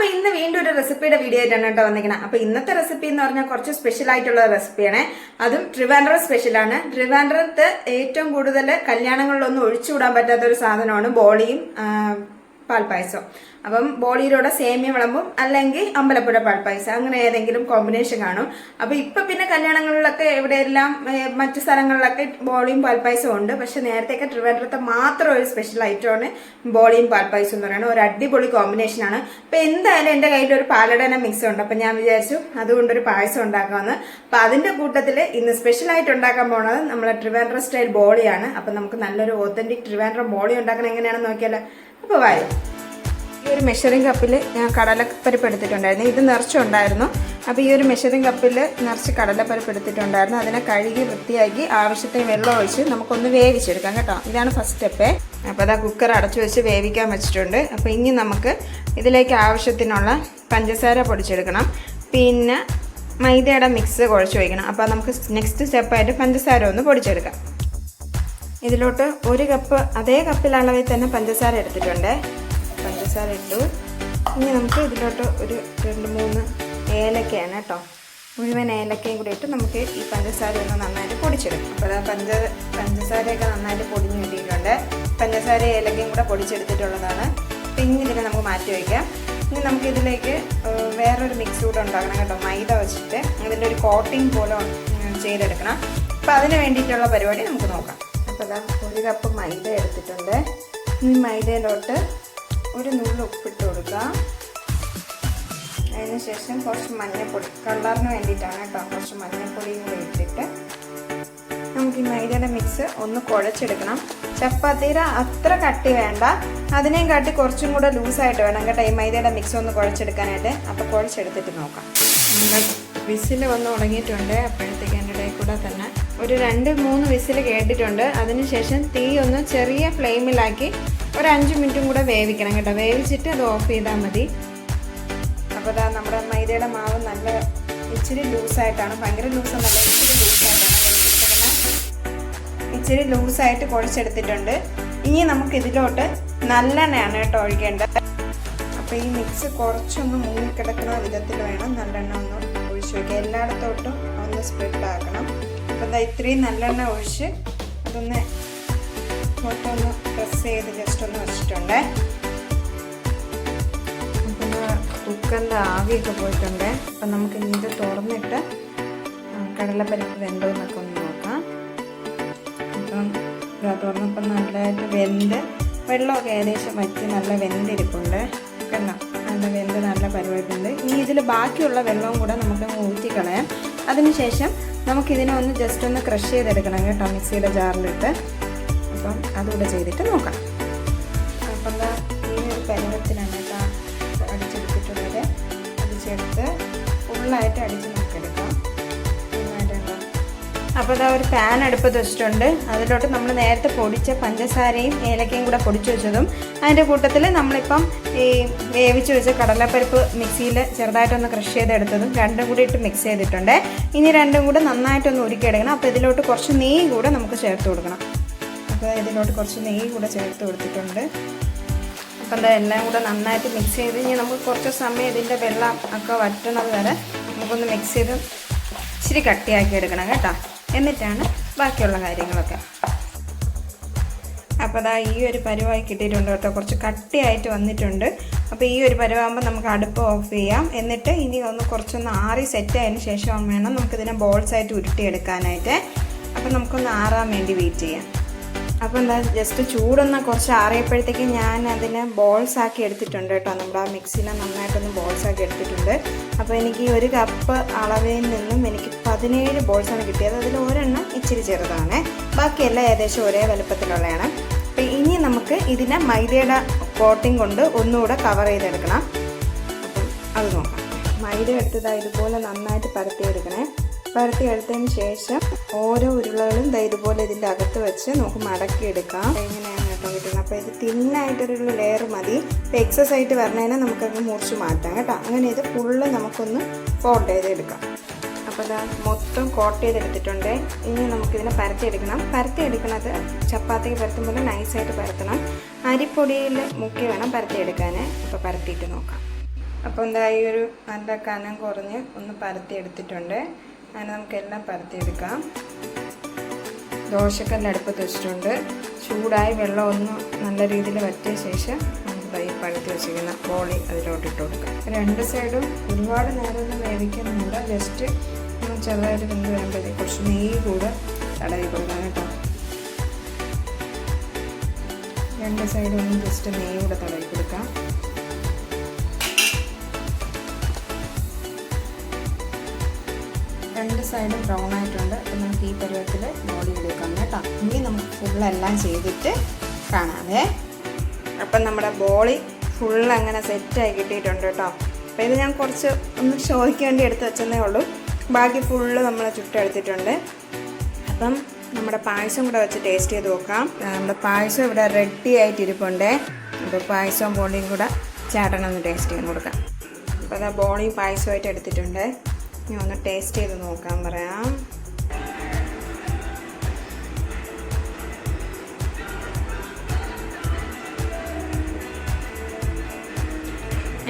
അപ്പോൾ ഇന്ന് വീണ്ടും ഒരു റെസിപ്പിയുടെ വീഡിയോ ആയിട്ടാണ് കേട്ടോ വന്നിരിക്കുന്നത്. അപ്പോൾ ഇന്നത്തെ റെസിപ്പി എന്ന് പറഞ്ഞാൽ കുറച്ച് സ്പെഷ്യൽ ആയിട്ടുള്ള റെസിപ്പിയാണ്. അതും ട്രിവാൻഡ്രം സ്പെഷ്യലാണ്. ട്രിവാൻഡ്രത്ത് ഏറ്റവും കൂടുതൽ കല്യാണങ്ങളിലൊന്നും ഒഴിച്ചുകൂടാൻ പറ്റാത്ത ഒരു സാധനമാണ് ബോളിയും പാൽപ്പായസം. അപ്പം ബോളിയിലൂടെ സേമിയ വിളമ്പും അല്ലെങ്കിൽ അമ്പലപ്പുഴ പാൽപ്പായസം, അങ്ങനെ ഏതെങ്കിലും കോമ്പിനേഷൻ കാണും. അപ്പൊ ഇപ്പൊ പിന്നെ കല്യാണങ്ങളിലൊക്കെ എവിടെയെല്ലാം മറ്റു സ്ഥലങ്ങളിലൊക്കെ ബോളിയും പാൽപ്പായസവും ഉണ്ട്. പക്ഷെ നേരത്തെയൊക്കെ ട്രിവാൻഡ്രത്തെ മാത്രം ഒരു സ്പെഷ്യൽ ഐറ്റമാണ് ബോളിയും പാൽപ്പായസം എന്ന് പറയുന്നത്. ഒരു അടിപൊളി കോമ്പിനേഷനാണ്. അപ്പൊ എന്തായാലും എന്റെ കയ്യിൽ ഒരു പാലടന മിക്സ് ഉണ്ട്. അപ്പൊ ഞാൻ വിചാരിച്ചു അതുകൊണ്ടൊരു പായസം ഉണ്ടാക്കാമെന്ന്. അപ്പൊ അതിന്റെ കൂട്ടത്തിൽ ഇന്ന് സ്പെഷ്യൽ ആയിട്ട് ഉണ്ടാക്കാൻ പോണത് നമ്മളെ ട്രിവാൻഡ്രം സ്റ്റൈൽ ബോളിയാണ്. അപ്പൊ നമുക്ക് നല്ലൊരു ഓത്തന്റിക് ട്രിവാൻഡ്രം ബോളി ഉണ്ടാക്കണം എങ്ങനെയാണെന്ന് നോക്കിയാലോ. അപ്പോൾ വായോ. ഈ ഒരു മെഷറിംഗ് കപ്പിൽ ഞാൻ കടലപ്പരിപ്പ് എടുത്തിട്ടുണ്ടായിരുന്നു. ഇത് നിറച്ചുണ്ടായിരുന്നു. അപ്പോൾ ഈ ഒരു മെഷറിംഗ് കപ്പിൽ നിറച്ച് കടലപ്പരിപ്പ് എടുത്തിട്ടുണ്ടായിരുന്നു. അതിനെ കഴുകി വൃത്തിയാക്കി ആവശ്യത്തിന് വെള്ളം ഒഴിച്ച് നമുക്കൊന്ന് വേവിച്ചെടുക്കാം കേട്ടോ. ഇതാണ് ഫസ്റ്റ് സ്റ്റെപ്പ്. അപ്പോൾ അതാ കുക്കർ അടച്ചു വെച്ച് വേവിക്കാൻ വെച്ചിട്ടുണ്ട്. അപ്പോൾ ഇനി നമുക്ക് ഇതിലേക്ക് ആവശ്യത്തിനുള്ള പഞ്ചസാര പൊടിച്ചെടുക്കണം. പിന്നെ മൈദയുടെ മിക്സ് കുഴച്ച് വയ്ക്കണം. അപ്പോൾ നമുക്ക് നെക്സ്റ്റ് സ്റ്റെപ്പായിട്ട് പഞ്ചസാര ഒന്ന് പൊടിച്ചെടുക്കാം. ഇതിലോട്ട് ഒരു കപ്പ് അതേ കപ്പിൽ അളവിൽ തന്നെ പഞ്ചസാര എടുത്തിട്ടുണ്ട്. പഞ്ചസാര ഇട്ടു. ഇനി നമുക്ക് ഇതിലോട്ട് ഒരു 2-3 ഏലക്കയാണ് കേട്ടോ. മുഴുവൻ ഏലക്കയും കൂടി ഇട്ട് നമുക്ക് ഈ പഞ്ചസാര ഒന്ന് നന്നായിട്ട് പൊടിച്ചെടുക്കും. അപ്പോൾ പഞ്ചസാരയൊക്കെ നന്നായിട്ട് പൊടിഞ്ഞ് കിട്ടിയിട്ടുണ്ട്. പഞ്ചസാര ഏലക്കയും കൂടെ പൊടിച്ചെടുത്തിട്ടുള്ളതാണ്. പിന്നെ ഇതിനെ നമുക്ക് മാറ്റി വയ്ക്കാം. ഇനി നമുക്ക് ഇതിലേക്ക് വേറൊരു മിക്സ് കൂടെ ഉണ്ടാക്കണം കേട്ടോ. മൈദ വെച്ചിട്ട് അതിൻ്റെ ഒരു കോട്ടിങ് പോലെ ചെയ്തെടുക്കണം. അപ്പോൾ അതിന് വേണ്ടിയിട്ടുള്ള പരിപാടി നമുക്ക് നോക്കാം. അപ്പോൾ അതാ ഒരു കപ്പ് മൈദ എടുത്തിട്ടുണ്ട്. ഈ മൈദയിലോട്ട് ഒരു നുള്ളു ഉപ്പിട്ട് കൊടുക്കാം. അതിനുശേഷം കുറച്ച് മഞ്ഞൾപ്പൊടി, കളറിന് വേണ്ടിയിട്ടാണ് കേട്ടോ. കുറച്ച് മഞ്ഞൾപ്പൊടിയും കൂടി ഇട്ടിട്ട് നമുക്ക് ഈ മൈദയുടെ മിക്സ് ഒന്ന് കുഴച്ചെടുക്കണം. ചപ്പാത്തിയുടെ അത്ര കട്ടി വേണ്ട, അതിനെയും കാട്ടി കുറച്ചും കൂടെ ലൂസായിട്ട് വേണം കേട്ടോ ഈ മൈദയുടെ മിക്സ് ഒന്ന് കുഴച്ചെടുക്കാനായിട്ട്. അപ്പോൾ കുഴച്ചെടുത്തിട്ട് നോക്കാം. നമ്മൾ വിസിൽ വന്ന് തുടങ്ങിയിട്ടുണ്ട്. അപ്പോഴത്തേക്ക് അതിൻ്റെ ഇടയിൽ കൂടെ തന്നെ ഒരു 2-3 വിസിൽ കേട്ടിട്ടുണ്ട്. അതിനുശേഷം തീ ഒന്ന് ചെറിയ ഫ്ലെയിമിലാക്കി ഒരു 5 മിനിറ്റും കൂടെ വേവിക്കണം കേട്ടോ. വേവിച്ചിട്ട് അത് ഓഫ് ചെയ്താൽ മതി. അപ്പോൾ അതാ നമ്മുടെ മൈദയുടെ മാവ് നല്ല ഇച്ചിരി ലൂസായിട്ടാണ്, ഭയങ്കര ലൂസൊന്നല്ല, ഇച്ചിരി ലൂസായിട്ട് കുഴച്ചെടുത്തിട്ടുണ്ട്. ഇനി നമുക്ക് ഇതിലോട്ട് നല്ലെണ്ണയാണ് കേട്ടോ ഒഴിക്കേണ്ടത്. അപ്പോൾ ഈ മിക്സ് കുറച്ചൊന്ന് മുങ്ങിക്കിടക്കുന്ന വിധത്തിൽ വേണം നല്ലെണ്ണ ഒന്ന് ഒഴിച്ച് വയ്ക്കുക. എല്ലായിടത്തോട്ടും ഒന്ന് സ്പ്രെഡ് ആക്കണം. അപ്പോൾ എന്താ ഇത്രയും നല്ലെണ്ണ ഒഴിച്ച് അതൊന്ന് മൊത്തമൊന്ന് പ്രസ് ചെയ്ത് ജസ്റ്റ് ഒന്ന് വെച്ചിട്ടുണ്ട്. അപ്പം കുക്കറിൻ്റെ ആവിയൊക്കെ പോയിട്ടുണ്ട്. അപ്പം നമുക്ക് ഇനി ഇത് തുറന്നിട്ട് കടലപ്പരിപ്പ് വെന്തോ എന്നൊക്കെ ഒന്ന് നോക്കാം. അപ്പം തുറന്നപ്പം നല്ലതായിട്ട് വെന്ത് വെള്ളമൊക്കെ ഏകദേശം വറ്റി നല്ല വെന്തിരിപ്പുണ്ട്. കണ്ടോ, നല്ല വെന്ത് നല്ല പരിപാടിയുണ്ട്. ഇനി ഇതിൽ ബാക്കിയുള്ള വെള്ളവും കൂടെ നമുക്ക് ഊറ്റിക്കളയാം. അതിനുശേഷം നമുക്കിതിനെ ഒന്ന് ജസ്റ്റ് ഒന്ന് ക്രഷ് ചെയ്തെടുക്കണം കേട്ടോ മിക്സിയുടെ ജാറിലിട്ട്. അപ്പം അതുകൂടെ ചെയ്തിട്ട് നോക്കാം. അപ്പം എന്താ ഈ ഒരു പരുവത്തിലാണ് കേട്ടോ അടിച്ചെടുത്തിട്ടുള്ളത്. അടിച്ചെടുത്ത് ഫുള്ളായിട്ട് അടിച്ച് നോക്കിയെടുക്കാം. നന്നായിട്ടുണ്ടോ. അപ്പോൾ ഇതാ ഒരു പാൻ അടുപ്പത്ത് വെച്ചിട്ടുണ്ട്. അതിലോട്ട് നമ്മൾ നേരത്തെ പൊടിച്ച പഞ്ചസാരയും ഏലക്കയും കൂടെ പൊടിച്ചു വെച്ചതും അതിൻ്റെ കൂട്ടത്തിൽ നമ്മളിപ്പം ഈ വേവിച്ച് വെച്ച കടലപ്പരിപ്പ് മിക്സിയിൽ ചെറുതായിട്ടൊന്ന് ക്രഷ് ചെയ്തെടുത്തതും രണ്ടും കൂടി ഇട്ട് മിക്സ് ചെയ്തിട്ടുണ്ട്. ഇനി രണ്ടും കൂടെ നന്നായിട്ടൊന്ന് ഉരുക്കിയെടുക്കണം. അപ്പോൾ ഇതിലോട്ട് കുറച്ച് നെയ്യ് കൂടെ നമുക്ക് ചേർത്ത് കൊടുക്കണം. അപ്പോൾ ഇതിലോട്ട് കുറച്ച് നെയ്യ് കൂടെ ചേർത്ത് കൊടുത്തിട്ടുണ്ട്. അപ്പോൾ എന്താ എല്ലാം കൂടെ നന്നായിട്ട് മിക്സ് ചെയ്ത് ഇനി നമുക്ക് കുറച്ച് സമയം ഇതിൻ്റെ വെള്ളം ഒക്കെ വറ്റണത് വരെ നമുക്കൊന്ന് മിക്സ് ചെയ്ത് ഇച്ചിരി കട്ടിയാക്കി എടുക്കണം കേട്ടോ. എന്നിട്ടാണ് ബാക്കിയുള്ള കാര്യങ്ങളൊക്കെ. അപ്പോൾ അതാ ഈ ഒരു പരുവായി കിട്ടിയിട്ടുണ്ട് കേട്ടോ. കുറച്ച് കട്ടിയായിട്ട് വന്നിട്ടുണ്ട്. അപ്പോൾ ഈ ഒരു പരുവാകുമ്പോൾ നമുക്ക് അടുപ്പ് ഓഫ് ചെയ്യാം. എന്നിട്ട് ഇനി കുറച്ചൊന്ന് ആറി സെറ്റ് ആയതിന് ശേഷം വേണം നമുക്കിതിനെ ബോൾസായിട്ട് ഉരുട്ടിയെടുക്കാനായിട്ട്. അപ്പോൾ നമുക്കൊന്ന് ആറാൻ വേണ്ടി വെയിറ്റ് ചെയ്യാം. അപ്പോൾ എന്താ ജസ്റ്റ് ചൂടൊന്ന് കുറച്ച് ആറിയപ്പോഴത്തേക്ക് ഞാൻ അതിനെ ബോൾസാക്കി എടുത്തിട്ടുണ്ട് കേട്ടോ. നമ്മുടെ ആ മിക്സിനെ നന്നായിട്ടൊന്ന് ബോൾസാക്കി എടുത്തിട്ടുണ്ട്. അപ്പോൾ എനിക്ക് ഒരു കപ്പ് അളവിൽ നിന്നും എനിക്ക് 17 ബോൾസാണ് കിട്ടിയത്. അതിൽ ഒരെണ്ണം ഇച്ചിരി ചെറുതാണ്, ബാക്കിയെല്ലാം ഏകദേശം ഒരേ വലുപ്പത്തിലുള്ളതാണ്. അപ്പോൾ ഇനി നമുക്ക് ഇതിനെ മൈദയുടെ കോട്ടിങ് കൊണ്ട് ഒന്നുകൂടെ കവർ ചെയ്തെടുക്കണം. അപ്പം അത് നോക്കാം. മൈദ എടുത്തത് ഇതുപോലെ നന്നായിട്ട് പരത്തിയെടുക്കണേ. പരത്തിയെടുത്തതിന് ശേഷം ഓരോ ഉരുളകളും ഇതുപോലെ ഇതിൻ്റെ അകത്ത് വെച്ച് നമുക്ക് മടക്കിയെടുക്കാം. എങ്ങനെയാണ് കേട്ടോ കിട്ടുന്നത്. അപ്പോൾ ഇത് തിന്നായിട്ടൊരു ലെയർ മതി. ഇപ്പോൾ എക്സസ് ആയിട്ട് വരണേനെ നമുക്കങ്ങ് മുറിച്ച് മാറ്റാം കേട്ടോ. അങ്ങനെ ഇത് ഫുള്ള് നമുക്കൊന്ന് ഫോൾഡ് ചെയ്തെടുക്കാം. അപ്പോൾ അത് മൊത്തം കോട്ട് ചെയ്തെടുത്തിട്ടുണ്ട്. ഇനി നമുക്കിതിനെ പരത്തിയെടുക്കണം. പരത്തിയെടുക്കണത് ചപ്പാത്തിക്ക് പരത്തും പോലെ നൈസായിട്ട് പരത്തണം. അരിപ്പൊടിയിൽ മുക്കി വേണം പരത്തിയെടുക്കാൻ. അപ്പോൾ പരത്തിയിട്ട് നോക്കാം. അപ്പോൾ എന്താ ഈ ഒരു നല്ല കനം കുറഞ്ഞ് ഒന്ന് പരത്തി എടുത്തിട്ടുണ്ട്. അങ്ങനെ നമുക്കെല്ലാം പരത്തിയെടുക്കാം. ദോശക്കല്ല് അടുപ്പത്ത് വെച്ചിട്ടുണ്ട്. ചൂടായി വെള്ളം ഒന്ന് നല്ല രീതിയിൽ വറ്റിയ ശേഷം നമുക്ക് ഈ പരത്തി വെച്ചിരിക്കുന്ന ബോളി അതിലോട്ട് ഇട്ട് കൊടുക്കാം. രണ്ട് സൈഡും ഒരുപാട് നേരമൊന്നും വേവിക്കുന്നില്ല. ജസ്റ്റ് ഒന്ന് ചെറുതായിട്ട് വെന്ത് വരുമ്പോഴത്തേക്ക് കുറച്ച് നെയ്യ് കൂടെ തടവി കൊടുക്കാം കേട്ടോ. രണ്ട് സൈഡും ഒന്ന് ജസ്റ്റ് നെയ്യ് കൂടെ തടവി കൊടുക്കാം. രണ്ട് സൈഡും ബ്രൗൺ ആയിട്ടുണ്ട്. അപ്പം നമുക്ക് ഈ പരുവത്തിൽ ബോളി എടുക്കാം കേട്ടോ. ഇനി നമുക്ക് ഫുള്ളെല്ലാം ചെയ്തിട്ട് കാണാവേ. അപ്പം നമ്മുടെ ബോളി ഫുൾ അങ്ങനെ സെറ്റായി കിട്ടിയിട്ടുണ്ട് കേട്ടോ. അപ്പോൾ ഇത് ഞാൻ കുറച്ച് ഒന്ന് ഷോയ്ക്ക് വേണ്ടി എടുത്ത് വെച്ചതേ ഉള്ളൂ. ബാക്കി ഫുള്ള് നമ്മൾ ചുട്ടെടുത്തിട്ടുണ്ട്. അപ്പം നമ്മുടെ പായസം കൂടെ വെച്ച് ടേസ്റ്റ് ചെയ്ത് നോക്കാം. നമ്മുടെ പായസം ഇവിടെ റെഡി ആയിട്ടിരിപ്പുണ്ട്. അപ്പോൾ പായസവും ബോളിയും കൂടെ ചേട്ടനൊന്ന് ടേസ്റ്റ് ചെയ്യാൻ കൊടുക്കാം. അപ്പോൾ അതാ ബോളിയും പായസമായിട്ട് എടുത്തിട്ടുണ്ട്. ഇനി ഒന്ന് ടേസ്റ്റ് ചെയ്ത് നോക്കാൻ പറയാം.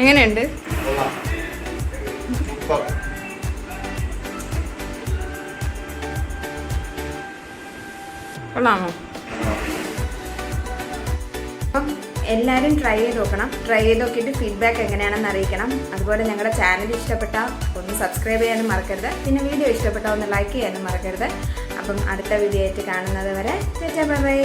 എങ്ങനെയുണ്ട്? കൊള്ളാമോ? അപ്പം എല്ലാവരും ട്രൈ ചെയ്ത് നോക്കണം. ട്രൈ ചെയ്ത് നോക്കിയിട്ട് ഫീഡ്ബാക്ക് എങ്ങനെയാണെന്ന് അറിയിക്കണം. അതുപോലെ ഞങ്ങളുടെ ചാനൽ ഇഷ്ടപ്പെട്ടാൽ ഒന്ന് സബ്സ്ക്രൈബ് ചെയ്യാനും മറക്കരുത്. പിന്നെ വീഡിയോ ഇഷ്ടപ്പെട്ടാൽ ഒന്ന് ലൈക്ക് ചെയ്യാനും മറക്കരുത്. അപ്പം അടുത്ത വീഡിയോ ആയിട്ട് കാണുന്നത് വരെ ബൈ ബൈ.